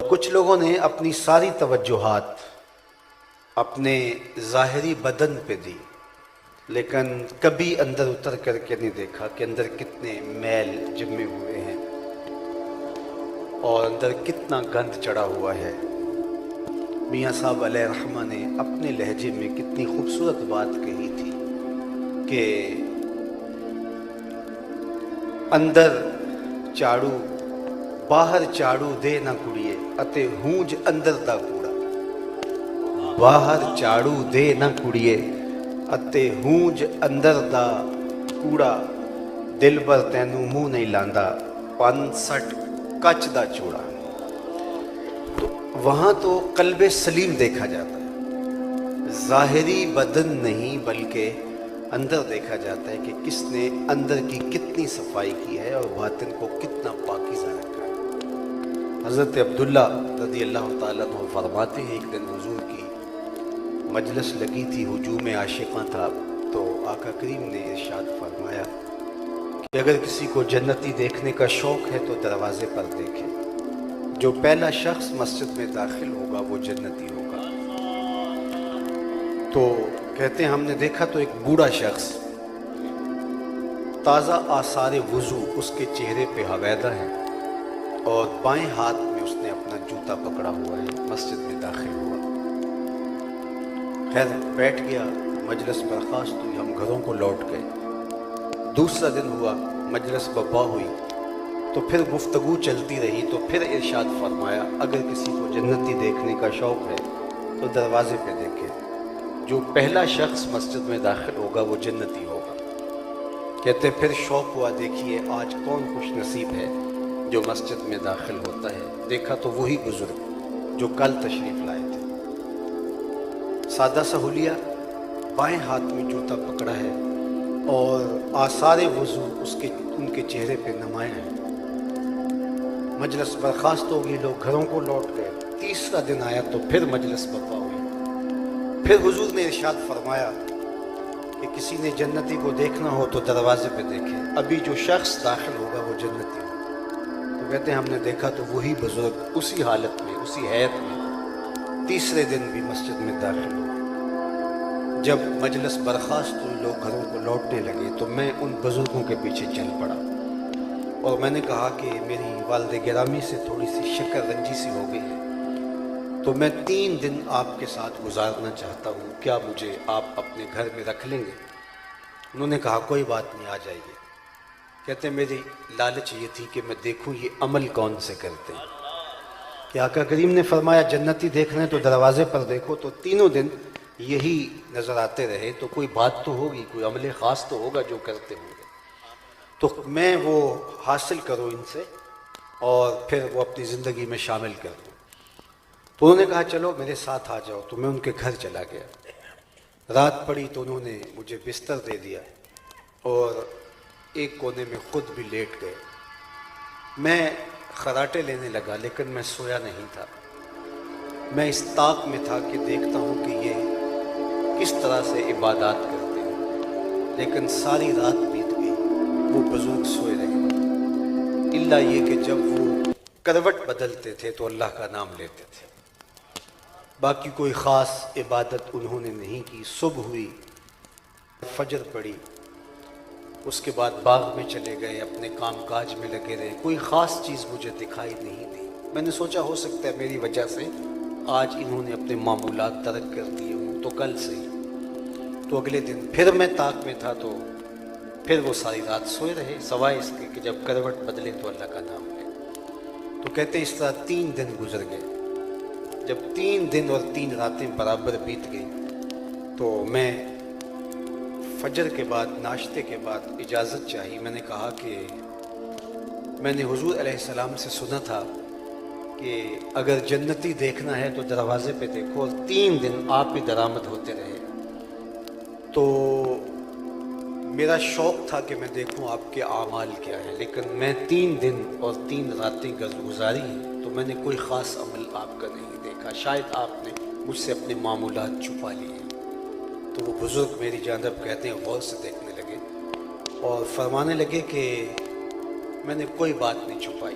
کچھ لوگوں نے اپنی ساری توجہات اپنے ظاہری بدن پہ دی، لیکن کبھی اندر اتر کر کے نہیں دیکھا کہ اندر کتنے میل جمے ہوئے ہیں اور اندر کتنا گند چڑھا ہوا ہے۔ میاں صاحب علیہ رحمہ نے اپنے لہجے میں کتنی خوبصورت بات کہی تھی کہ اندر چاڑو باہر چاڑو دے نہ کڑیے اتے ہونج اندر دا کوڑا، باہر چاڑو دے نہ کڑیے اتے ہونج اندر دا کوڑا، دل بر تینوں منہ نہیں لاندا 65 کچ دا چوڑا۔ تو وہاں تو قلب سلیم دیکھا جاتا ہے، ظاہری بدن نہیں بلکہ اندر دیکھا جاتا ہے کہ کس نے اندر کی کتنی صفائی کی ہے اور باطن کو کتنا پاکیزہ رکھا ہے۔ حضرت عبداللہ رضی اللہ تعالیٰ عنہ فرماتے ہیں ایک دن حضور کی مجلس لگی تھی، ہجوم عاشقاں تھا، تو آقا کریم نے ارشاد فرمایا کہ اگر کسی کو جنتی دیکھنے کا شوق ہے تو دروازے پر دیکھے، جو پہلا شخص مسجد میں داخل ہوگا وہ جنتی ہوگا۔ تو کہتے ہیں ہم نے دیکھا تو ایک بوڑھا شخص، تازہ آثار وضو اس کے چہرے پہ حویدہ ہے اور بائیں ہاتھ میں اس نے اپنا جوتا پکڑا ہوا ہے، مسجد میں داخل ہوا۔ خیر بیٹھ گیا، مجلس برخاست ہوئی، ہم گھروں کو لوٹ گئے۔ دوسرا دن ہوا، مجلس بپا ہوئی، تو پھر گفتگو چلتی رہی، تو پھر ارشاد فرمایا اگر کسی کو جنتی دیکھنے کا شوق ہے تو دروازے پہ دیکھے، جو پہلا شخص مسجد میں داخل ہوگا وہ جنتی ہوگا۔ کہتے پھر شوق ہوا، دیکھیے آج کون خوش نصیب ہے جو مسجد میں داخل ہوتا ہے۔ دیکھا تو وہی بزرگ جو کل تشریف لائے تھے، سادہ سا حلیہ، بائیں ہاتھ میں جوتا پکڑا ہے اور آثار وضو ان کے چہرے پہ نمایاں ہیں۔ مجلس برخاست ہو گئی، لوگ گھروں کو لوٹ گئے۔ تیسرا دن آیا تو پھر مجلس برپا ہوئی، پھر حضور نے ارشاد فرمایا کہ کسی نے جنتی کو دیکھنا ہو تو دروازے پہ دیکھے، ابھی جو شخص داخل ہوگا وہ جنتی ہوگا۔ تو کہتے ہیں ہم نے دیکھا تو وہی بزرگ اسی حالت میں، اسی حیت میں تیسرے دن بھی مسجد میں داخل ہوا۔ جب مجلس برخاست ہوئی، لوگ گھروں کو لوٹنے لگے، تو میں ان بزرگوں کے پیچھے چل پڑا اور میں نے کہا کہ میری والد گرامی سے تھوڑی سی شکر رنجی سی ہو گئی ہے، تو میں 3 دن آپ کے ساتھ گزارنا چاہتا ہوں، کیا مجھے آپ اپنے گھر میں رکھ لیں گے؟ انہوں نے کہا کوئی بات نہیں، آ جائیے۔ کہتے میری لالچ یہ تھی کہ میں دیکھوں یہ عمل کون سے کرتے ہیں، کہ آقا کریم نے فرمایا جنتی دیکھنا ہے تو دروازے پر دیکھو، تو تینوں دن یہی نظر آتے رہے، تو کوئی بات تو ہوگی، کوئی عمل خاص تو ہوگا جو کرتے ہوں گے، تو میں وہ حاصل کروں ان سے اور پھر وہ اپنی زندگی میں شامل کر دوں۔ تو انہوں نے کہا چلو میرے ساتھ آ جاؤ، تو میں ان کے گھر چلا گیا۔ رات پڑی تو انہوں نے مجھے بستر دے دیا اور ایک کونے میں خود بھی لیٹ گئے۔ میں خراٹے لینے لگا لیکن میں سویا نہیں تھا، میں اس طاق میں تھا کہ دیکھتا ہوں کہ یہ کس طرح سے عبادات کرتے ہیں، لیکن ساری رات بیت گئی، وہ بزرگ سوئے رہے، الا یہ کہ جب وہ کروٹ بدلتے تھے تو اللہ کا نام لیتے تھے، باقی کوئی خاص عبادت انہوں نے نہیں کی۔ صبح ہوئی، فجر پڑی، اس کے بعد باغ میں چلے گئے، اپنے کام کاج میں لگے رہے، کوئی خاص چیز مجھے دکھائی نہیں دی۔ میں نے سوچا ہو سکتا ہے میری وجہ سے آج انہوں نے اپنے معمولات ترک کر دیے ہوں، تو کل سے ہی۔ تو اگلے دن پھر میں طاق میں تھا، تو پھر وہ ساری رات سوئے رہے، سوائے اس کے کہ جب کروٹ بدلے تو اللہ کا نام لے۔ تو کہتے ہیں اس طرح 3 دن گزر گئے۔ جب 3 دن اور 3 راتیں برابر بیت گئی تو میں فجر کے بعد، ناشتے کے بعد اجازت چاہی۔ میں نے کہا کہ میں نے حضور علیہ السلام سے سنا تھا کہ اگر جنتی دیکھنا ہے تو دروازے پہ دیکھو، اور 3 دن آپ ہی درآمد ہوتے رہے، تو میرا شوق تھا کہ میں دیکھوں آپ کے اعمال کیا ہیں، لیکن میں 3 دن اور 3 راتیں گزاری ہیں تو میں نے کوئی خاص عمل آپ کا نہیں دیکھا، شاید آپ نے مجھ سے اپنے معمولات چھپا لیے ہیں۔ تو وہ بزرگ میری جانب کہتے ہیں غور سے دیکھنے لگے اور فرمانے لگے کہ میں نے کوئی بات نہیں چھپائی،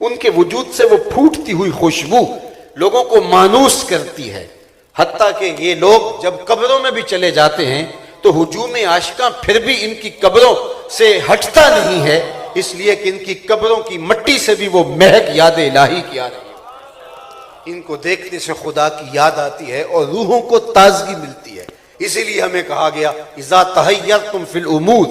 ان کے وجود سے وہ پھوٹتی ہوئی خوشبو لوگوں کو مانوس کرتی ہے، حتیٰ کہ یہ لوگ جب قبروں میں بھی چلے جاتے ہیں تو ہجوم عاشقاں پھر بھی ان کی قبروں سے ہٹتا نہیں ہے، اس لیے کہ ان کی قبروں کی مٹی سے بھی وہ مہک یاد الہی کی آ رہی ہے۔ ان کو دیکھنے سے خدا کی یاد آتی ہے اور روحوں کو تازگی ملتی ہے۔ اسی لیے ہمیں کہا گیا اذا تحیرتم فی الامور،